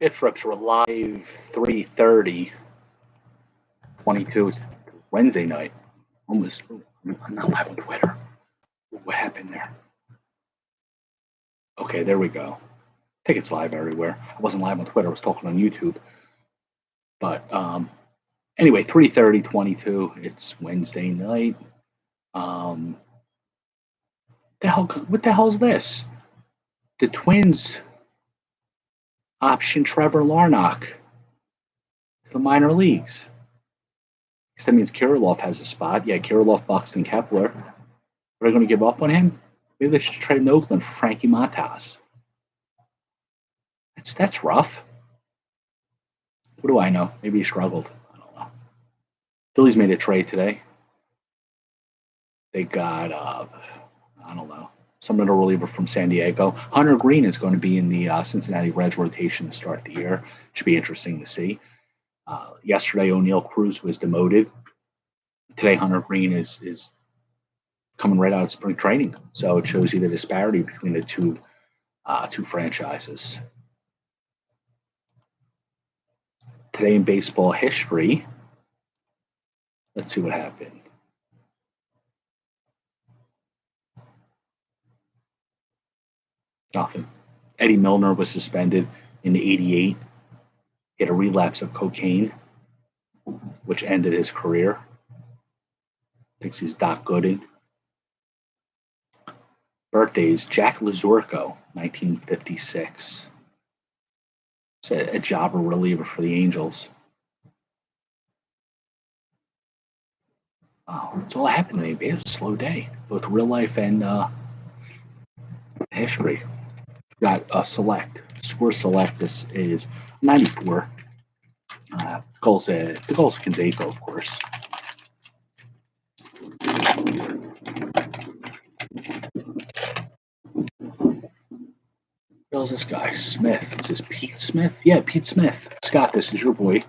BpsRps were live 3:30, 22. Wednesday night. Almost. I'm not live on Twitter. What happened there? Okay, there we go. I think it's live everywhere. I wasn't live on Twitter. I was talking on YouTube. But anyway, 3:30, 22. It's Wednesday night. What the hell is this? The Twins option Trevor Larnach to the minor leagues. I guess that means Kirilloff has a spot. Yeah, Kirilloff, Buxton, Kepler. Are they going to give up on him? Maybe they should trade in Oakland for Frankie Montas. That's rough. What do I know? Maybe he struggled. I don't know. Phillies made a trade today. They got, I don't know, some middle reliever from San Diego. Hunter Green is going to be in the Cincinnati Reds rotation to start the year. Should be interesting to see. Yesterday, O'Neill Cruz was demoted. Today, Hunter Green is coming right out of spring training. So it shows you the disparity between the two franchises. Today in baseball history, let's see what happened. Nothing. Eddie Milner was suspended in the '88. He had a relapse of cocaine, which ended his career. Thinks he's Doc Gooden. Birthdays: Jack Lazurko, 1956. It's a jobber reliever for the Angels. Oh, that's all that happened today. It was a slow day, both real life and history. Got a select. Score select. This is 94. The goal's Canseco, of course. Who's this guy? Smith. Is this Pete Smith? Yeah, Pete Smith. Scott, this is your boy.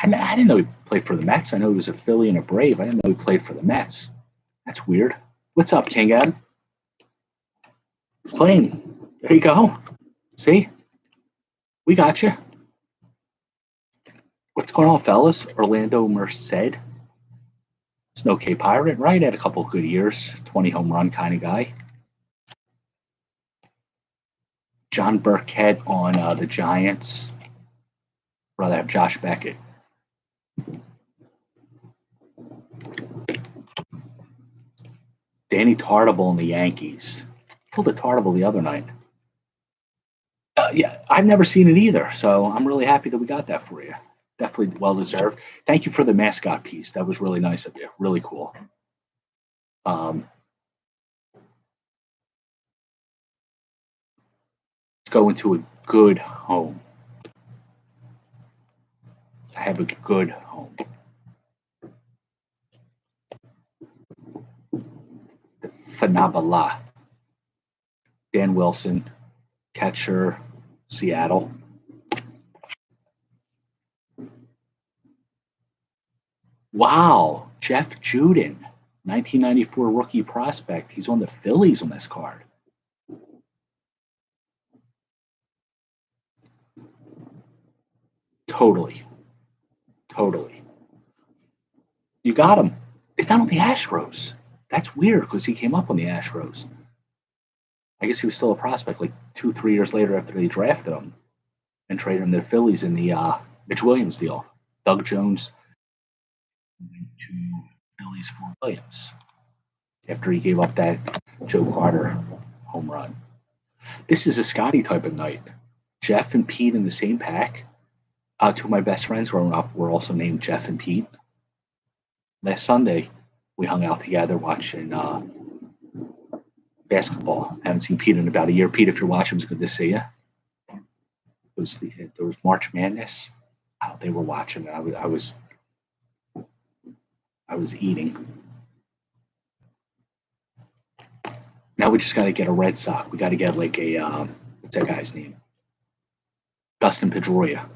I didn't know he played for the Mets. I know he was a Philly and a Brave. I didn't know he played for the Mets. That's weird. What's up, King Ed? Playing. There you go. See? We got you. What's going on, fellas? Orlando Merced. Snow K Pirate, right? Had a couple of good years. 20 home run kind of guy. John Burkhead on the Giants. Rather have Josh Beckett. Danny Tartabull in the Yankees. Pulled a Tartabull the other night. Yeah, I've never seen it either, so I'm really happy that we got that for you. Definitely well deserved. Thank you for the mascot piece. That was really nice of you. Really cool. Let's go into a good home. I have a good home. The Fanabala. Dan Wilson, catcher, Seattle. Wow, Jeff Juden, 1994 rookie prospect. He's on the Phillies on this card. Totally. You got him. It's not on the Astros. That's weird because he came up on the Astros. I guess he was still a prospect like 2-3 years later after they drafted him and traded him to the Phillies in the Mitch Williams deal. Doug Jones went to Phillies for Williams after he gave up that Joe Carter home run. This is a Scotty type of night. Jeff and Pete in the same pack. Two of my best friends growing up were also named Jeff and Pete. Last Sunday, we hung out together watching basketball. I haven't seen Pete in about a year. Pete, if you're watching, it's good to see you. There was March Madness. Oh, they were watching. I was eating. Now we just got to get a Red Sox. We got to get like a what's that guy's name? Dustin Pedroia.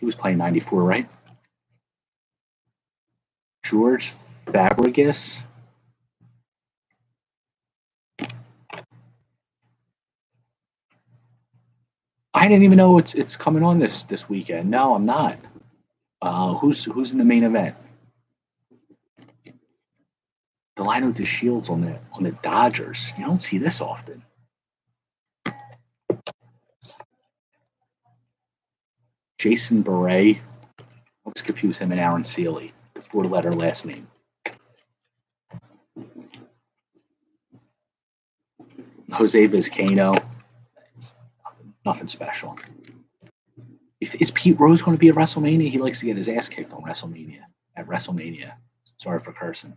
He was playing 94, right? George Fabregas. I didn't even know it's coming on this weekend. No, I'm not. Who's in the main event? Delino DeShields on the Dodgers. You don't see this often. Jason Beret. I always confuse him and Aaron Seeley, the four-letter last name. Jose Vizcaino. Nothing special. Is Pete Rose going to be at WrestleMania? He likes to get his ass kicked on WrestleMania. At WrestleMania. Sorry for cursing.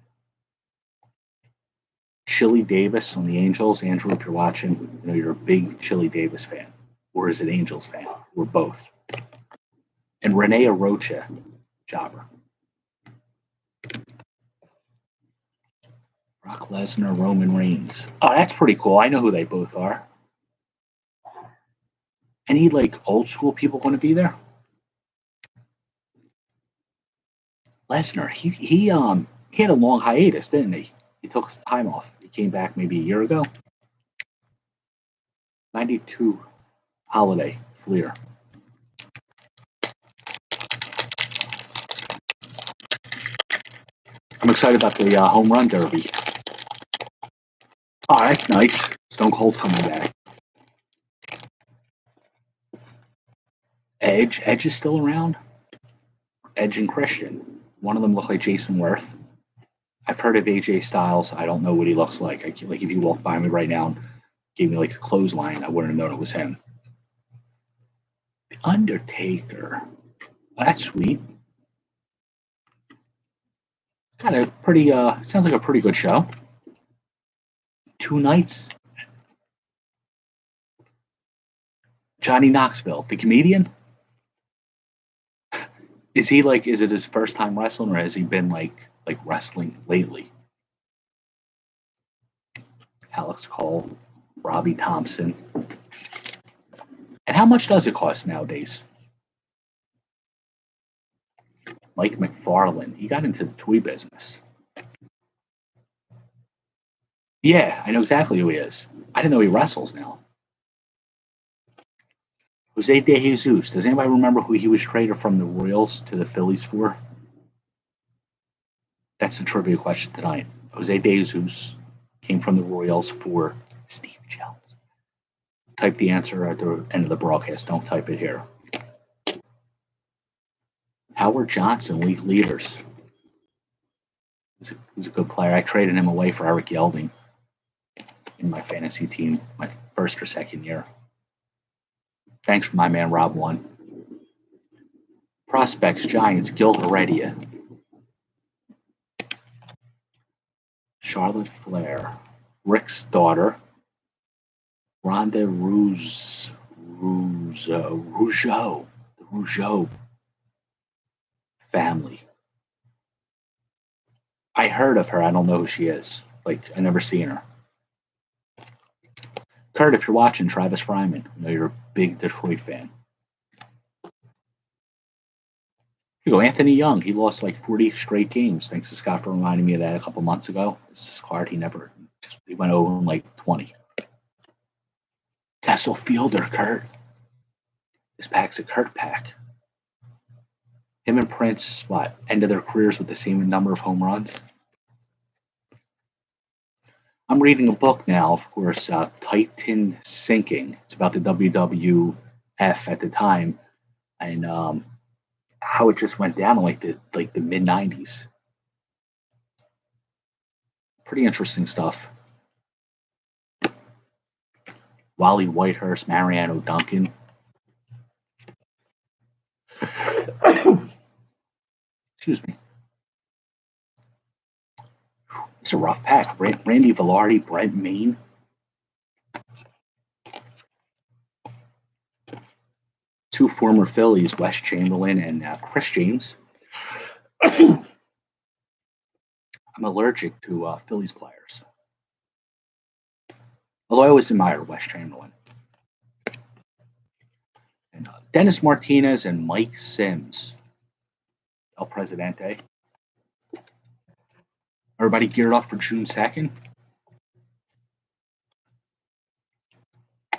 Chili Davis on the Angels. Andrew, if you're watching, you know you're a big Chili Davis fan. Or is it Angels fan? We're both. And Renee Arocha, jobber. Brock Lesnar, Roman Reigns. Oh, that's pretty cool. I know who they both are. Any like old school people going to be there? Lesnar, he had a long hiatus, didn't he? He took some time off. He came back maybe a year ago. 92 holiday Fleer. I'm excited about the home run derby. Oh, that's nice. Stone Cold's coming back. Edge is still around. Edge and Christian. One of them look like Jason Worth. I've heard of AJ Styles. I don't know what he looks like. Like if you walked by me right now and gave me like a clothesline, I wouldn't have known it was him. The Undertaker. That's sweet. Kind of pretty. Sounds like a pretty good show. 2 nights. Johnny Knoxville, the comedian. Is he like? Is it his first time wrestling, or has he been like wrestling lately? Alex Cole, Robbie Thompson. And how much does it cost nowadays? Mike McFarlane. He got into the toy business. Yeah, I know exactly who he is. I didn't know he wrestles now. Jose De Jesus. Does anybody remember who he was traded from the Royals to the Phillies for? That's the trivia question tonight. Jose De Jesus came from the Royals for Steve Jones. Type the answer at the end of the broadcast. Don't type it here. Howard Johnson, league leaders. He's a good player. I traded him away for Eric Yelding in my fantasy team, my first or second year. Thanks for my man Rob One. Prospects, Giants, Gil Heredia. Charlotte Flair. Rick's daughter. Ronda Rougeau. The Rougeau family. I heard of her. I don't know who she is. Like, I never seen her. Kurt, if you're watching, Travis Fryman. I know you're a big Detroit fan. You go, Anthony Young. He lost like 40 straight games. Thanks to Scott for reminding me of that a couple months ago. It's his card. He went over in like 20. Cecil Fielder, Kurt. This pack's a Kurt pack. Him and Prince, ended their careers with the same number of home runs? I'm reading a book now, of course, Titan Sinking. It's about the WWF at the time, and how it just went down in like the mid '90s. Pretty interesting stuff. Wally Whitehurst, Mariano Duncan. Excuse me. It's a rough pack. Randy Velarde, Brent Maine. Two former Phillies, Wes Chamberlain and Chris James. I'm allergic to Phillies players. Although I always admire Wes Chamberlain. And Dennis Martinez and Mike Sims. El Presidente. Everybody geared up for June 2nd?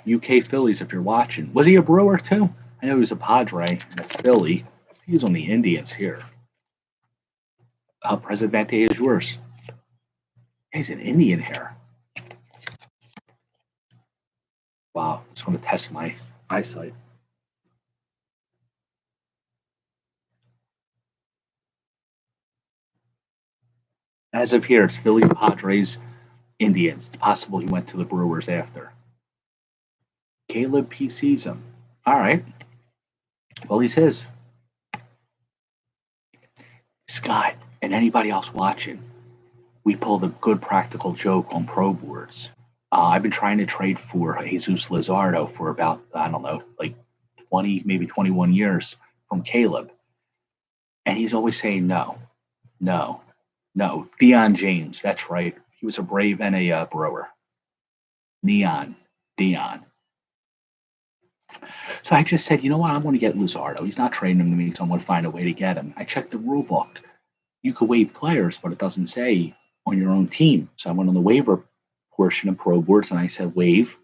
UK Phillies, if you're watching. Was he a Brewer too? I know he was a Padre and a Philly. He was on the Indians here. Presidente is yours. He's an Indian here. Wow, it's going to test my eyesight. As of here, it's Phillies, Padres, Indians. It's possible he went to the Brewers after. Caleb PCs him. All right. Well, he's his. Scott and anybody else watching, we pulled a good practical joke on Pro Boards. I've been trying to trade for Jesus Luzardo for about, I don't know, like 20, maybe 21 years from Caleb. And he's always saying no, no, no. Dion James, that's right. He was a Brave and a Brewer. Dion. So I just said, you know what? I'm going to get Luzardo. He's not trading him to me, so I'm going to find a way to get him. I checked the rule book. You could waive players, but it doesn't say on your own team. So I went on the waiver portion of Pro Boards and I said waive.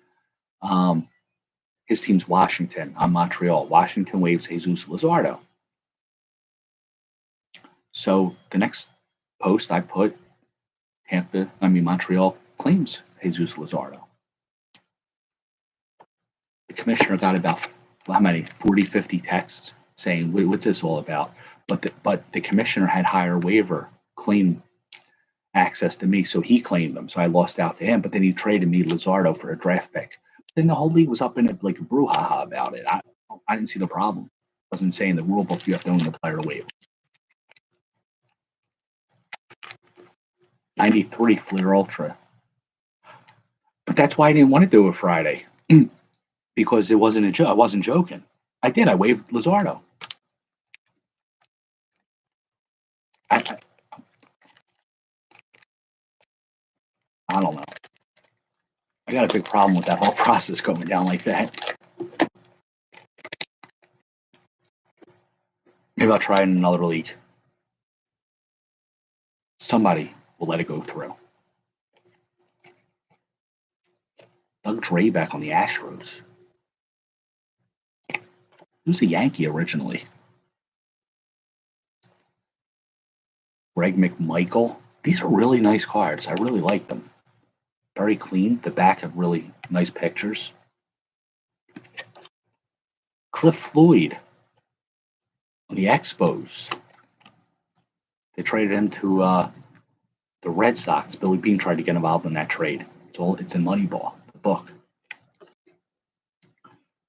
His team's Washington. I'm Montreal. Washington waives Jesus Luzardo. So the next post I put Montreal claims Jesus Luzardo. The commissioner got about, how many, 40, 50 texts saying, what's this all about? But the commissioner had higher waiver claim access to me, so he claimed them. So I lost out to him, but then he traded me Luzardo for a draft pick. Then the whole league was up in it like a brouhaha about it. I didn't see the problem. It wasn't saying the rule book you have to own the player to waive. 93 Fleer Ultra. But that's why I didn't want to do it Friday. Because it wasn't a joke. I wasn't joking. I did. I waived Luzardo. I don't know. I got a big problem with that whole process going down like that. Maybe I'll try it in another league. Somebody will let it go through. Doug Drabek on the Astros. He was a Yankee originally. Greg McMichael. These are really nice cards. I really like them. Very clean. The back have really nice pictures. Cliff Floyd on the Expos. They traded him to the Red Sox. Billy Beane tried to get involved in that trade. It's in Moneyball, the book.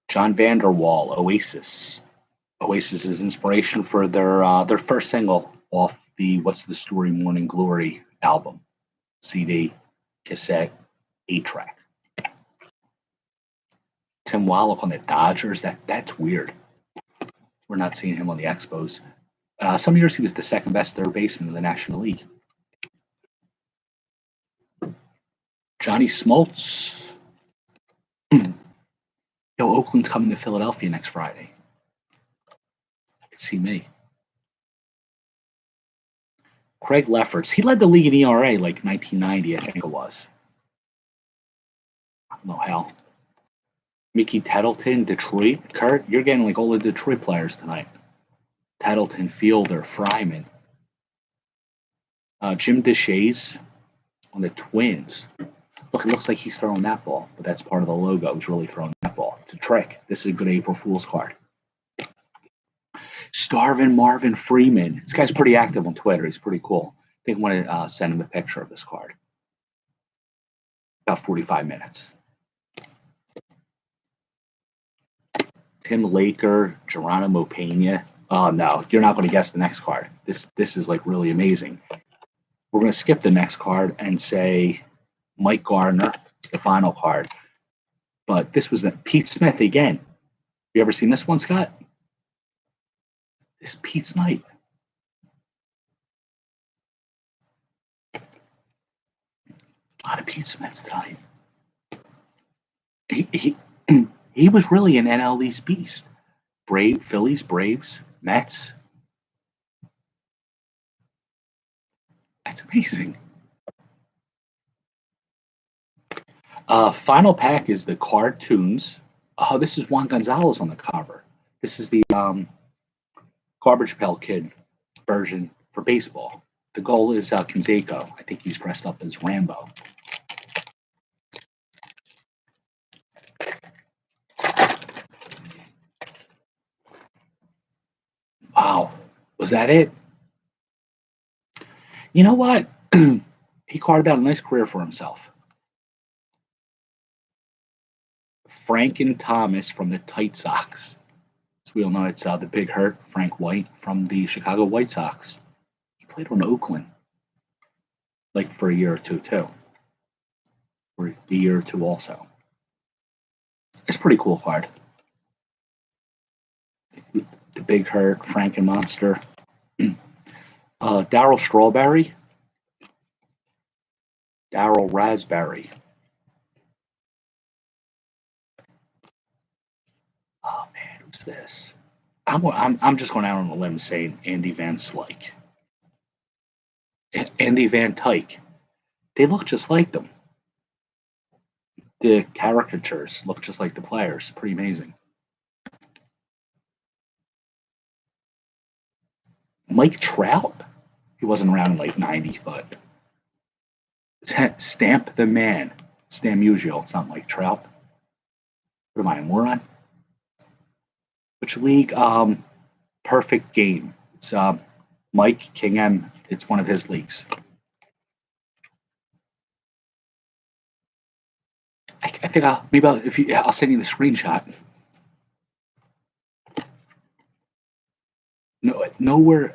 John Vanderwall, Oasis. Oasis is inspiration for their first single off the What's the Story Morning Glory album, CD, cassette, 8-track. Tim Wallach on the Dodgers. That's weird. We're not seeing him on the Expos. Some years he was the second best third baseman in the National League. Johnny Smoltz. Yo, Oakland's coming to Philadelphia next Friday. See me. Craig Lefferts. He led the league in ERA like 1990, I think it was. I don't know how. Mickey Tettleton, Detroit. Kurt, you're getting like all the Detroit players tonight. Tettleton, Fielder, Fryman. Jim Deshaies on the Twins. Look, it looks like he's throwing that ball, but that's part of the logo. He's really throwing that ball. It's a trick. This is a good April Fool's card. Starvin Marvin Freeman. This guy's pretty active on Twitter. He's pretty cool. I think I want to send him a picture of this card. About 45 minutes. Tim Laker, Geronimo Pena. Oh, no, you're not going to guess the next card. This is like really amazing. We're going to skip the next card and say Mike Gardner is the final card. But this was Pete Smith again. You ever seen this one, Scott? This is Pete's night. A lot of Pete Smiths tonight. He was really an NL East beast. Phillies, Braves, Mets. That's amazing. Final pack is the cartoons. Oh, this is Juan Gonzalez on the cover. This is the Garbage Pail Kid version for baseball. The goal is Canseco. I think he's dressed up as Rambo. Wow, was that it? You know what? He carved out a nice career for himself. Franken Thomas from the Tight Sox. As we all know, it's the big hurt, Frank White from the Chicago White Sox. He played on Oakland, like for a year or two, too. For a year or two, also. It's a pretty cool card. The big hurt, Franken Monster. Darryl Strawberry. Darryl Raspberry. Oh man, who's this? I'm just going out on a limb saying Andy Van Slyke. Andy Van Tyke. They look just like them. The caricatures look just like the players. Pretty amazing. Mike Trout. He wasn't around in like '90, but Stamp the Man. Stam Musial. It's not Mike Trout. What am I, a moron? Which league? Perfect Game. It's Mike King M. It's one of his leagues. I think I'll send you the screenshot. No, nowhere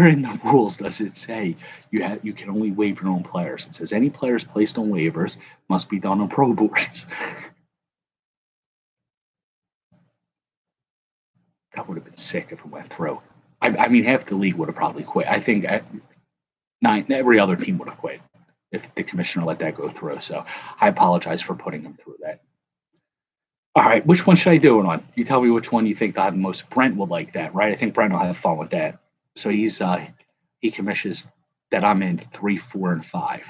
in the rules does it say you can only waive your own players. It says any players placed on waivers must be done on pro boards. That would have been sick if it went through. I mean, half the league would have probably quit. I think every other team would have quit if the commissioner let that go through. So I apologize for putting him through that. All right, which one should I do it on? You tell me which one you think I have the most. Brent would like that, right? I think Brent will have fun with that. So he commissions that I'm in 3, 4, and 5.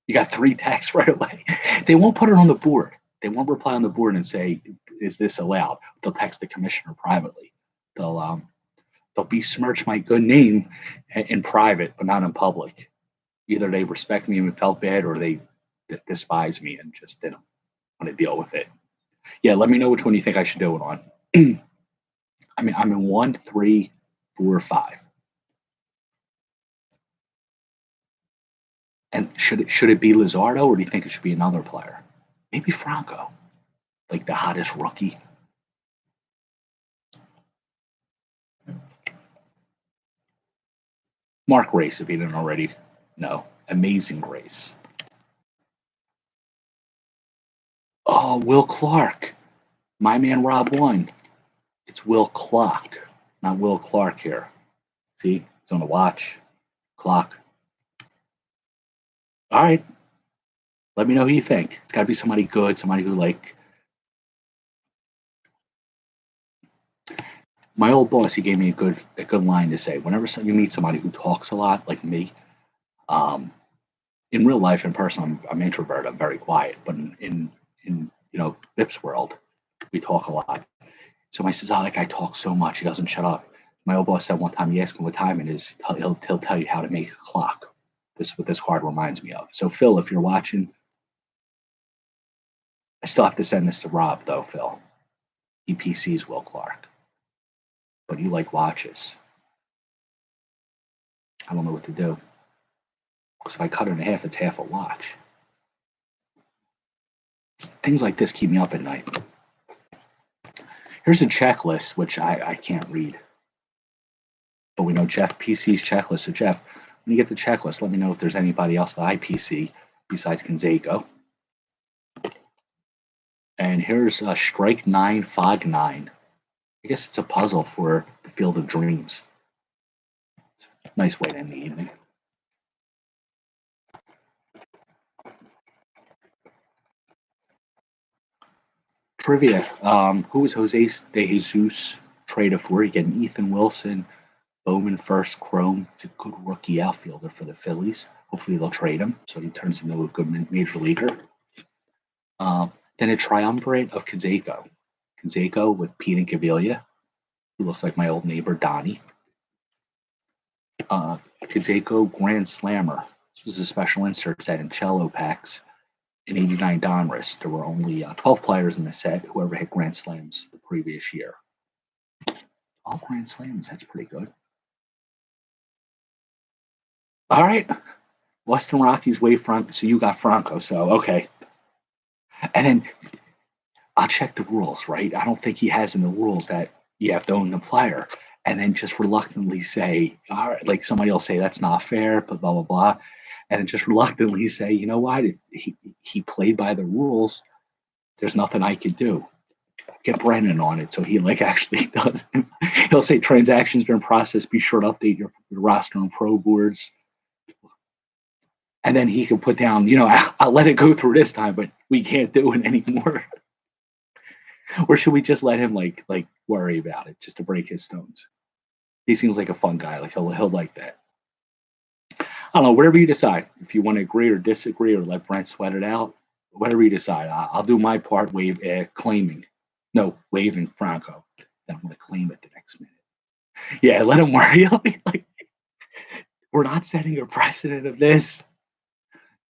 You got 3 texts right away. They won't put it on the board. They won't reply on the board and say, "Is this allowed?" They'll text the commissioner privately. They'll besmirch my good name in private, but not in public. Either they respect me and felt bad, or they despise me and just didn't want to deal with it. Yeah, let me know which one you think I should do it on. I mean, I'm in 1, 3, 4, 5. And should it be Lizardo, or do you think it should be another player? Maybe Franco, like the hottest rookie. Mark Race, if you didn't already know. Amazing Grace. Oh, Will Clark. My man Rob won. It's Will Clark, not Will Clark here. See, it's on the watch. Clock. All right. Let me know who you think. It's got to be somebody good, somebody who like. My old boss, he gave me a good line to say. Whenever you meet somebody who talks a lot, like me, in real life, in person, I'm introvert. I'm very quiet. But in Bips world, we talk a lot. So my says, "Oh, that guy talks so much. He doesn't shut up." My old boss said one time, you ask him what time it is, he'll tell you how to make a clock. This is what this card reminds me of. So Phil, if you're watching, I still have to send this to Rob though, Phil. He PCs Will Clark. But you like watches. I don't know what to do. Because if I cut it in half, it's half a watch. Things like this keep me up at night. Here's a checklist, which I can't read. But we know Jeff PC's checklist. So Jeff, when you get the checklist, let me know if there's anybody else that I PC besides Canseco. And here's a Strike 9, Fog 9. I guess it's a puzzle for the Field of Dreams. Nice way to end the evening. Trivia. Who was Jose De Jesus traded for? You get an Ethan Wilson, Bowman first, Chrome. It's a good rookie outfielder for the Phillies. Hopefully they'll trade him so he turns into a good major leaguer. Then a triumvirate of Canseco. Canseco with Pete and Gavilia, who looks like my old neighbor Donnie. Canseco Grand Slammer. This was a special insert set in cello packs in 89 Donruss. There were only 12 players in the set, whoever hit Grand Slams the previous year. All Grand Slams, that's pretty good. All right. Western Rockies Wave Franco. So you got Franco, so okay. And then I'll check the rules, right? I don't think he has in the rules that you have to own the player. And then just reluctantly say, all right, like somebody will say that's not fair, but blah, blah, blah. And then just reluctantly say, you know what? He played by the rules. There's nothing I can do. Get Brennan on it so he like actually does. He'll say transactions been processed. Be sure to update your roster and pro boards. And then he can put down, I'll let it go through this time, but we can't do it anymore. Or should we just let him like worry about it just to break his stones? He seems like a fun guy. Like he'll like that. I don't know. Whatever you decide. If you want to agree or disagree or let Brent sweat it out, whatever you decide. I'll do my part. Waving Franco. Then I'm going to claim it the next minute. Yeah, let him worry. He'll be like, we're not setting a precedent of this.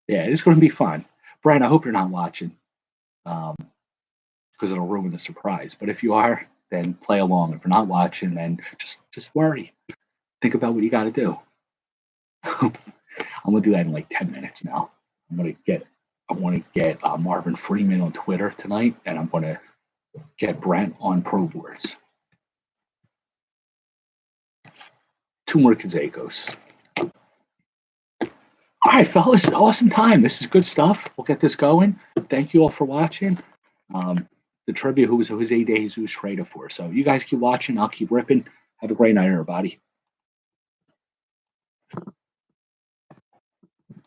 Yeah, it's going to be fun. Brian, I hope you're not watching because it'll ruin the surprise. But if you are, then play along. If you're not watching, then just worry. Think about what you got to do. I'm going to do that in like 10 minutes now. I want to get Marvin Freeman on Twitter tonight, and I'm going to get Brent on Pro Boards. 2 more Canseco's. All right, fellas, awesome time. This is good stuff. We'll get this going. Thank you all for watching. The trivia, who was A Day Jesus traded for. So you guys keep watching. I'll keep ripping. Have a great night, everybody.